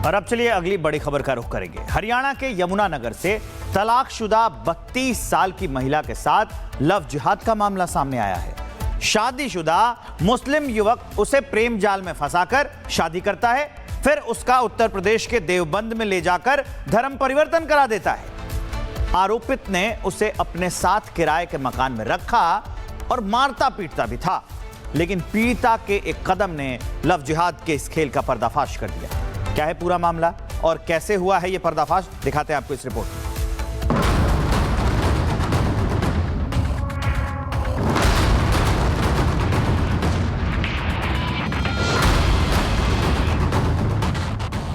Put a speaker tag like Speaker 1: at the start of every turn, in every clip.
Speaker 1: और अब चलिए अगली बड़ी खबर का रुख करेंगे। हरियाणा के यमुनानगर से तलाकशुदा 32 साल की महिला के साथ लव जिहाद का मामला सामने आया है। शादीशुदा मुस्लिम युवक उसे प्रेम जाल में फंसाकर शादी करता है, फिर उसका उत्तर प्रदेश के देवबंद में ले जाकर धर्म परिवर्तन करा देता है। आरोपित ने उसे अपने साथ किराए के मकान में रखा और मारता पीटता भी था, लेकिन पीड़िता के एक कदम ने लव जिहाद के इस खेल का पर्दाफाश कर दिया। क्या है पूरा मामला और कैसे हुआ है यह पर्दाफाश, दिखाते हैं आपको इस रिपोर्ट में।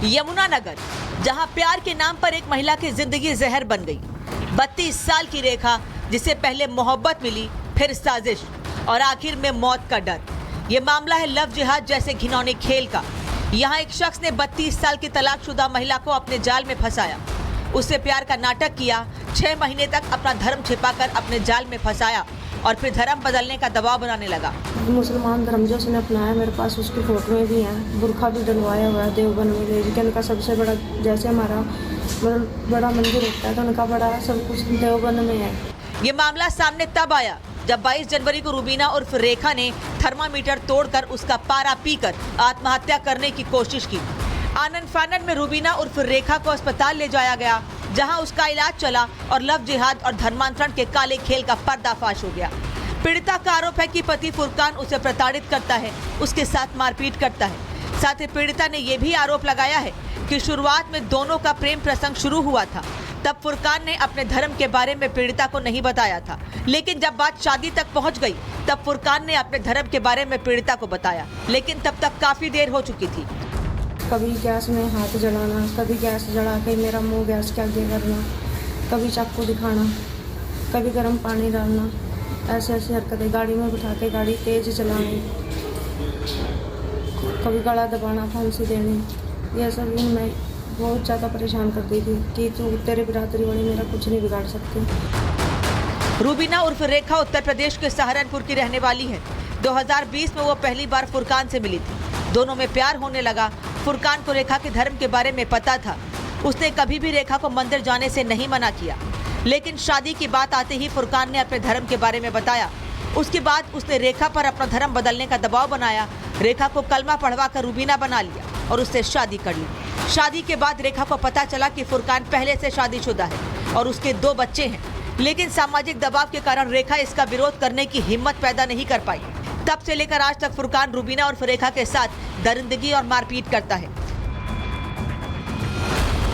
Speaker 2: यमुनानगर, जहां प्यार के नाम पर एक महिला की जिंदगी जहर बन गई। 32 साल की रेखा, जिसे पहले मोहब्बत मिली, फिर साजिश और आखिर में मौत का डर। यह मामला है लव जिहाद जैसे घिनौने खेल का। यहाँ एक शख्स ने 32 साल की तलाकशुदा महिला को अपने जाल में फंसाया, उससे प्यार का नाटक किया, 6 महीने तक अपना धर्म छिपाकर अपने जाल में फंसाया और फिर धर्म बदलने का दबाव बनाने लगा।
Speaker 3: मुसलमान धर्म जो उसने अपनाया, मेरे पास उसकी फोटोएं भी हैं, बुरखा भी डलवाया हुआ है, देवबंद में ले के उनका सबसे बड़ा, जैसे हमारा बड़ा मंदिर होता है तो उनका बड़ा सब कुछ देवबंद में है।
Speaker 2: ये मामला सामने तब आया जब 22 जनवरी को रूबीना उर्फ रेखा ने थर्मामीटर तोड़कर उसका पारा पीकर आत्महत्या करने की कोशिश की। आनंद फानन में रूबीना उर्फ रेखा को अस्पताल ले जाया गया, जहां उसका इलाज चला और लव जिहाद और धर्मांतरण के काले खेल का पर्दाफाश हो गया। पीड़िता का आरोप है कि पति फुरकान उसे प्रताड़ित करता है, उसके साथ मारपीट करता है। साथ ही पीड़िता ने यह भी आरोप लगाया है कि शुरुआत में दोनों का प्रेम प्रसंग शुरू हुआ था, तब फुरकान ने अपने धर्म के बारे में पीड़िता को नहीं बताया था, लेकिन जब बात शादी तक पहुंच गई तब फुरकान ने अपने धर्म के बारे में पीड़िता को बताया, लेकिन तब तक काफी देर हो चुकी थी।
Speaker 3: कभी गैस में हाथ जलाना, कभी गैस जला के मेरा मुंह गैस के आगे करना, कभी चाकू दिखाना, कभी गर्म पानी डालना, ऐसे ऐसी हरकतें, गाड़ी में बिठा के गाड़ी तेज चलानी, कभी गला दबाना, फांसी देनी। यह सब मैं बहुत ज़्यादा परेशान करती थी कि तू तेरे बिरादरी वाली मेरा कुछ नहीं बिगाड़ सकती।
Speaker 2: रूबीना उर्फ रेखा उत्तर प्रदेश के सहारनपुर की रहने वाली है। 2020 में वो पहली बार फुरकान से मिली थी, दोनों में प्यार होने लगा। फुरकान को रेखा के धर्म के बारे में पता था, उसने कभी भी रेखा को मंदिर जाने से नहीं मना किया, लेकिन शादी की बात आते ही फुरकान ने अपने धर्म के बारे में बताया। उसके बाद उसने रेखा पर अपना धर्म बदलने का दबाव बनाया, रेखा को कलमा पढ़वा कर रूबीना बना लिया और उससे शादी कर ली। शादी के बाद रेखा को पता चला कि फुरकान पहले से शादीशुदा है और उसके 2 बच्चे हैं, लेकिन सामाजिक दबाव के कारण रेखा इसका विरोध करने की हिम्मत पैदा नहीं कर पाई। तब से लेकर आज तक फुरकान रूबीना और रेखा के साथ दरिंदगी और मारपीट करता है।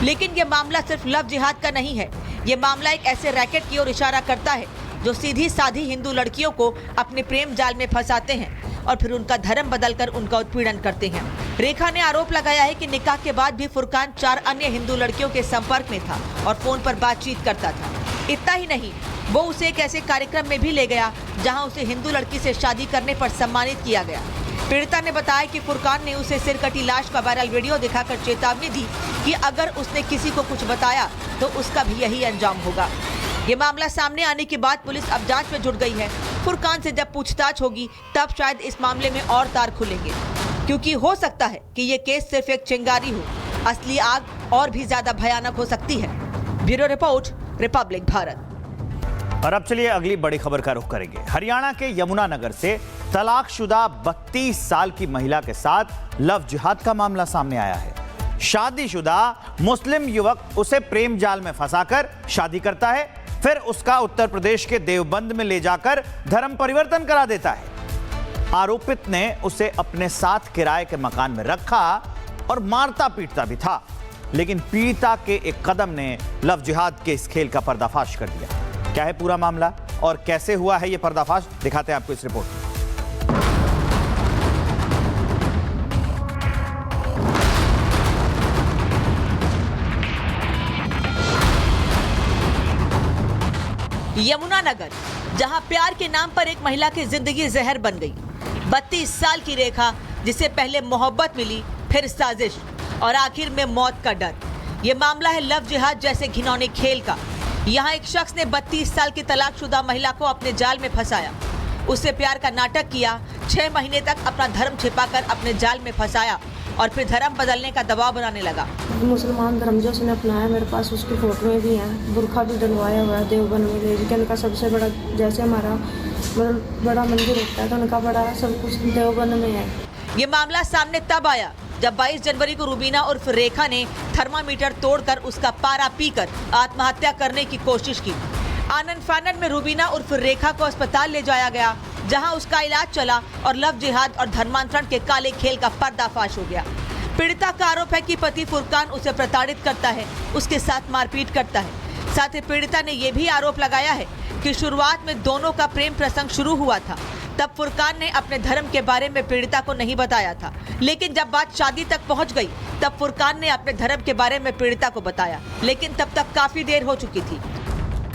Speaker 2: लेकिन यह मामला सिर्फ लव जिहाद का नहीं है, यह मामला एक ऐसे रैकेट की ओर इशारा करता है जो सीधी साधी हिंदू लड़कियों को अपने प्रेम जाल में फंसाते हैं और फिर उनका धर्म बदलकर उनका उत्पीड़न करते हैं। रेखा ने आरोप लगाया है कि निकाह के बाद भी फुरकान 4 अन्य हिंदू लड़कियों के संपर्क में था और फोन पर बातचीत करता था। इतना ही नहीं, वो उसे एक ऐसे कार्यक्रम में भी ले गया जहां उसे हिंदू लड़की से शादी करने पर सम्मानित किया गया। पीड़िता ने बताया कि फुरकान ने उसे सिरकटी लाश का वायरल वीडियो दिखाकर चेतावनी दी कि अगर उसने किसी को कुछ बताया तो उसका भी यही अंजाम होगा। ये मामला सामने आने के बाद पुलिस अब जांच में जुट गई है। फुरकान से जब पूछताछ होगी तब शायद इस मामले में और तार खुलेंगे, क्योंकि हो सकता है कि ये केस सिर्फ एक चिंगारी हो, असली आग और भी ज्यादा भयानक हो सकती है। Bureau report, Republic Bharat.
Speaker 1: और अब चलिए अगली बड़ी खबर का रुख करेंगे। हरियाणा के यमुनानगर से तलाकशुदा 32 साल की महिला के साथ लव जिहाद का मामला सामने आया है। शादीशुदा मुस्लिम युवक उसे प्रेम जाल में फंसाकर शादी करता है, फिर उसका उत्तर प्रदेश के देवबंद में ले जाकर धर्म परिवर्तन करा देता है। आरोपित ने उसे अपने साथ किराए के मकान में रखा और मारता पीटता भी था, लेकिन पीड़िता के एक कदम ने लव जिहाद के इस खेल का पर्दाफाश कर दिया। क्या है पूरा मामला और कैसे हुआ है यह पर्दाफाश, दिखाते हैं आपको इस रिपोर्ट में।
Speaker 2: यमुनानगर, जहां प्यार के नाम पर एक महिला की जिंदगी जहर बन गई। 32 साल की रेखा, जिसे पहले मोहब्बत मिली, फिर साजिश और आखिर में मौत का डर। यह मामला है लव जिहाद जैसे घिनौने खेल का। यहाँ एक शख्स ने 32 साल की तलाकशुदा महिला को अपने जाल में फंसाया, उससे प्यार का नाटक किया, 6 महीने तक अपना धर्म छिपाकर अपने जाल में फंसाया और फिर धर्म बदलने का दबाव बनाने लगा।
Speaker 3: मुसलमान धर्म जो उसने अपनाया, मेरे पास उसकी फोटोएं भी हैं, बुरखा भी डलवाया हुआ है देवबंद में ले के। उनका सबसे बड़ा, जैसे हमारा मतलब बड़ा मंदिर होता है तो उनका बड़ा सब कुछ देवबंद में है।
Speaker 2: ये मामला सामने तब आया जब 22 जनवरी को रूबीना उर्फ रेखा ने थर्मामीटर तोड़कर उसका पारा पीकर आत्महत्या करने की कोशिश की। आनंद फानन में रूबीना उर्फ रेखा को अस्पताल ले जाया गया, जहां उसका इलाज चला और लव जिहाद और धर्मांतरण के काले खेल का पर्दाफाश हो गया। पीड़िता का आरोप है कि पति फुरकान उसे प्रताड़ित करता है, उसके साथ मारपीट करता है। साथ ही पीड़िता ने यह भी आरोप लगाया है कि शुरुआत में दोनों का प्रेम प्रसंग शुरू हुआ था, तब फुरकान ने अपने धर्म के बारे में पीड़िता को नहीं बताया था, लेकिन जब बात शादी तक पहुंच गई तब फुरकान ने अपने धर्म के बारे में पीड़िता को बताया, लेकिन तब तक काफी देर हो चुकी थी।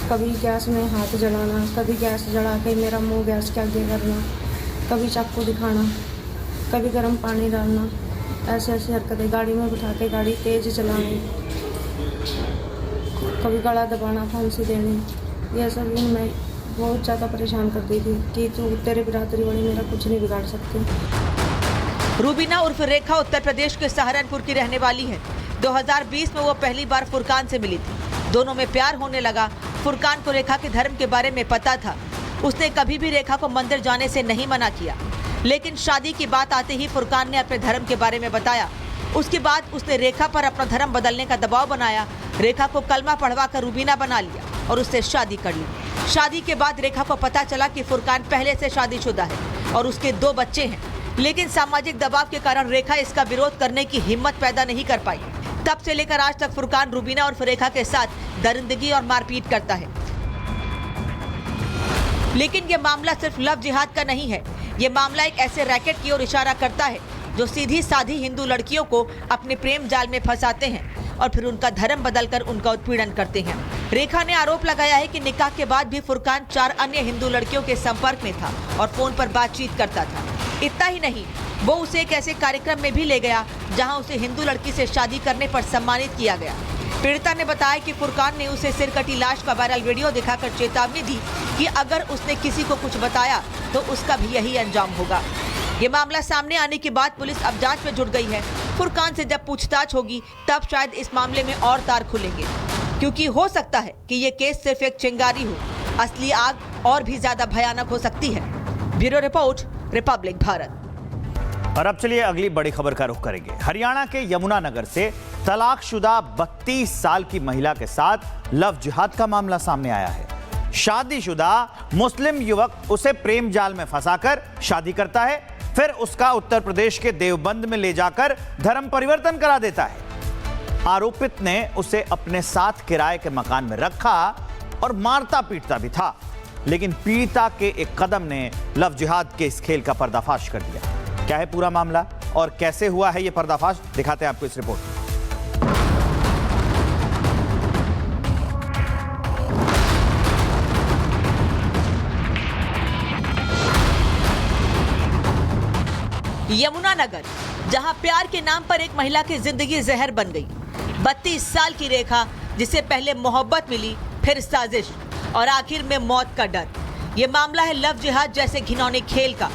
Speaker 3: कभी गैस में हाथ जलाना, कभी गैस जला के मेरा मुंह गैस के आगे करना, कभी चाकू दिखाना, कभी गर्म पानी डालना, ऐसे ऐसी हरकतें, गाड़ी में बिठा के गाड़ी तेज चलानी, कभी गला दबाना, फांसी देनी, ये सब मैं बहुत ज़्यादा परेशान करती थी कि तू तेरे बिरादरी वाली मेरा कुछ नहीं बिगाड़ सकती।
Speaker 2: रूबीना उर्फ रेखा उत्तर प्रदेश के सहारनपुर की रहने वाली है। 2020 में वो पहली बार फुरकान से मिली थी, दोनों में प्यार होने लगा। फुरकान को रेखा के धर्म के बारे में पता था, उसने कभी भी रेखा को मंदिर जाने से नहीं मना किया, लेकिन शादी की बात आते ही फुरकान ने अपने धर्म के बारे में बताया। उसके बाद उसने रेखा पर अपना धर्म बदलने का दबाव बनाया, रेखा को कलमा पढ़वा कर रूबीना बना लिया और उससे शादी कर ली। शादी के बाद रेखा को पता चला कि फुरकान पहले से शादीशुदा है और उसके 2 बच्चे हैं, लेकिन सामाजिक दबाव के कारण रेखा इसका विरोध करने की हिम्मत पैदा नहीं कर पाई। तब से लेकर आज तक फुरकान रूबीना और रेखा के साथ दरिंदगी और मारपीट करता है। लेकिन ये मामला सिर्फ लव जिहाद का नहीं है, ये मामला एक ऐसे रैकेट की ओर इशारा करता है जो सीधी साधी हिंदू लड़कियों को अपने प्रेम जाल में फंसाते हैं और फिर उनका धर्म बदलकर उनका उत्पीड़न करते हैं। रेखा ने आरोप लगाया है कि निकाह के बाद भी फुरकान 4 अन्य हिंदू लड़कियों के संपर्क में था और फोन पर बातचीत करता था। इतना ही नहीं, वो उसे एक ऐसे कार्यक्रम में भी ले गया जहां उसे हिंदू लड़की से शादी करने पर सम्मानित किया गया। पीड़िता ने बताया कि फुरकान ने उसे सिरकटी लाश का वायरल वीडियो दिखाकर चेतावनी दी कि अगर उसने किसी को कुछ बताया तो उसका भी यही अंजाम होगा। ये मामला सामने आने के बाद पुलिस अब जांच में जुट गई है। फुरकान से जब पूछताछ होगी तब शायद इस मामले में और तार खुलेंगे, क्योंकि हो सकता है कि ये केस सिर्फ एक चिंगारी हो, असली आग और भी ज्यादा भयानक हो सकती है। Bureau report, Republic Bharat.
Speaker 1: और अब चलिए अगली बड़ी खबर का रुख करेंगे। हरियाणा के यमुनानगर से तलाकशुदा 32 साल की महिला के साथ लव जिहाद का मामला सामने आया है। शादीशुदा मुस्लिम युवक उसे प्रेम जाल में फंसाकर शादी करता है, फिर उसका उत्तर प्रदेश के देवबंद में ले जाकर धर्म परिवर्तन करा देता है। आरोपित ने उसे अपने साथ किराए के मकान में रखा और मारता पीटता भी था, लेकिन पीड़िता के एक कदम ने लव जिहाद के इस खेल का पर्दाफाश कर दिया। क्या है पूरा मामला और कैसे हुआ है यह पर्दाफाश, दिखाते हैं आपको इस रिपोर्ट में।
Speaker 2: यमुनानगर, जहां प्यार के नाम पर एक महिला की जिंदगी जहर बन गई। 32 साल की रेखा, जिसे पहले मोहब्बत मिली, फिर साजिश और आखिर में मौत का डर। ये मामला है लव जिहाद जैसे घिनौने खेल का।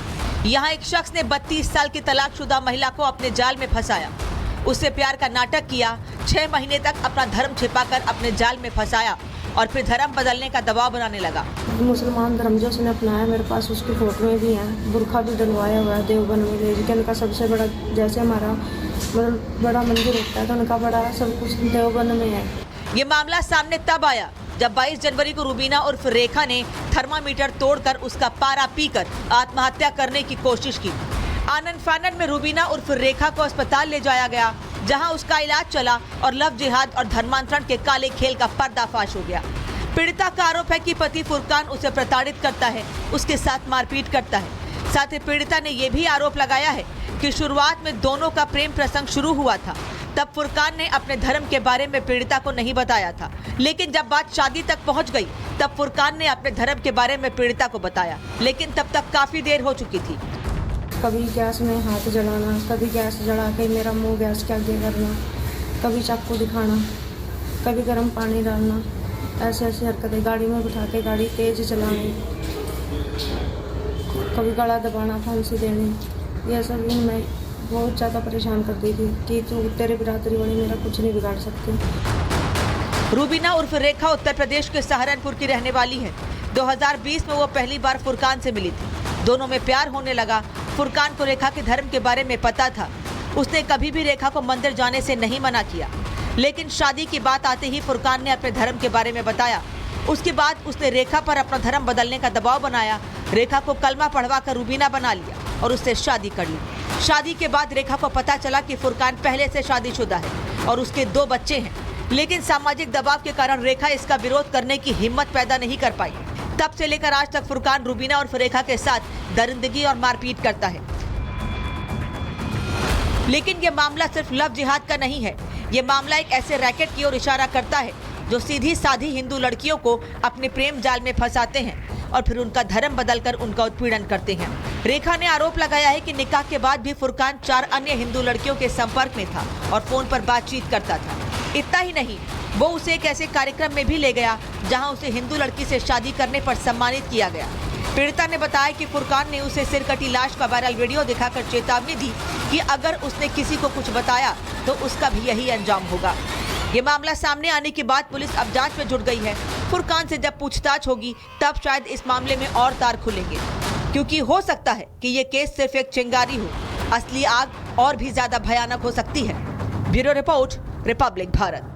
Speaker 2: यहाँ एक शख्स ने 32 साल की तलाकशुदा महिला को अपने जाल में फंसाया, उससे प्यार का नाटक किया, 6 महीने तक अपना धर्म छिपाकर अपने जाल में फंसाया और फिर धर्म बदलने का दबाव बनाने लगा।
Speaker 3: मुसलमान धर्म जो उसने अपनाया, मेरे पास उसकी फोटोएं भी हैं, बुरखा भी डलवाया हुआ है देवबंद में ले के। उनका सबसे बड़ा, जैसे हमारा मतलब बड़ा मंदिर होता है तो उनका बड़ा सब कुछ देवबंद में है।
Speaker 2: ये मामला सामने तब आया जब 22 जनवरी को रूबीना उर्फ रेखा ने थर्मामीटर तोड़कर उसका पारा पीकर आत्महत्या करने की कोशिश की। आनंद फानन में रूबीना उर्फ रेखा को अस्पताल ले जाया गया, जहां उसका इलाज चला और लव जिहाद और धर्मांतरण के काले खेल का पर्दाफाश हो गया। पीड़िता का आरोप है कि पति फुरकान उसे प्रताड़ित करता है, उसके साथ मारपीट करता है। साथ ही पीड़िता ने यह भी आरोप लगाया है कि शुरुआत में दोनों का प्रेम प्रसंग शुरू हुआ था, तब फुरकान ने अपने धर्म के बारे में पीड़िता को नहीं बताया था, लेकिन जब बात शादी तक पहुंच गई तब फुरकान ने अपने धर्म के बारे में पीड़िता को बताया, लेकिन तब तक काफी देर हो चुकी थी।
Speaker 3: कभी गैस में हाथ जलाना, कभी गैस जला के मेरा मुंह गैस के आगे करना, कभी चाकू दिखाना, कभी गर्म पानी डालना, ऐसे ऐसी हरकतें, गाड़ी में बिठा के गाड़ी तेज चलानी, कभी गला दबाना, फांसी देनी, ये सब मैं बहुत ज़्यादा परेशान करती थी कि तू तेरे बिरादरी वाले मेरा कुछ नहीं बिगाड़ सकते।
Speaker 2: रूबीना उर्फ रेखा उत्तर प्रदेश के सहारनपुर की रहने वाली है। 2020 में वो पहली बार फुरकान से मिली थी। दोनों में प्यार होने लगा। फुरकान को रेखा के धर्म के बारे में पता था। उसने कभी भी रेखा को मंदिर जाने से नहीं मना किया, लेकिन शादी की बात आते ही फुरकान ने अपने धर्म के बारे में बताया। उसके बाद उसने रेखा पर अपना धर्म बदलने का दबाव बनाया। रेखा को कलमा पढ़वाकर रूबीना बना लिया और उससे शादी कर ली। शादी के बाद रेखा को पता चला कि फुरकान पहले से शादीशुदा है और उसके 2 बच्चे हैं, लेकिन सामाजिक दबाव के कारण रेखा इसका विरोध करने की हिम्मत पैदा नहीं कर पाई। तब से लेकर आज तक फुरकान रूबीना और रेखा के साथ दरिंदगी और मारपीट करता है। लेकिन ये मामला सिर्फ लव जिहाद का नहीं है। ये मामला एक ऐसे रैकेट की ओर इशारा करता है जो सीधी साधी हिंदू लड़कियों को अपने प्रेम जाल में फंसाते हैं और फिर उनका धर्म बदलकर उनका उत्पीड़न करते हैं। रेखा ने आरोप लगाया है कि निकाह के बाद भी फुरकान 4 अन्य हिंदू लड़कियों के संपर्क में था और फोन पर बातचीत करता था। इतना ही नहीं, वो उसे एक ऐसे कार्यक्रम में भी ले गया जहां उसे हिंदू लड़की से शादी करने पर सम्मानित किया गया। पीड़िता ने बताया कि फुरकान ने उसे सिरकटी लाश का वायरल वीडियो दिखाकर चेतावनी दी कि अगर उसने किसी को कुछ बताया तो उसका भी यही अंजाम होगा। ये मामला सामने आने के बाद पुलिस अब जांच में जुट गई है। फुरकान से जब पूछताछ होगी तब शायद इस मामले में और तार खुलेंगे, क्योंकि हो सकता है कि ये केस सिर्फ एक चिंगारी हो, असली आग और भी ज्यादा भयानक हो सकती है। Bureau report, Republic Bharat.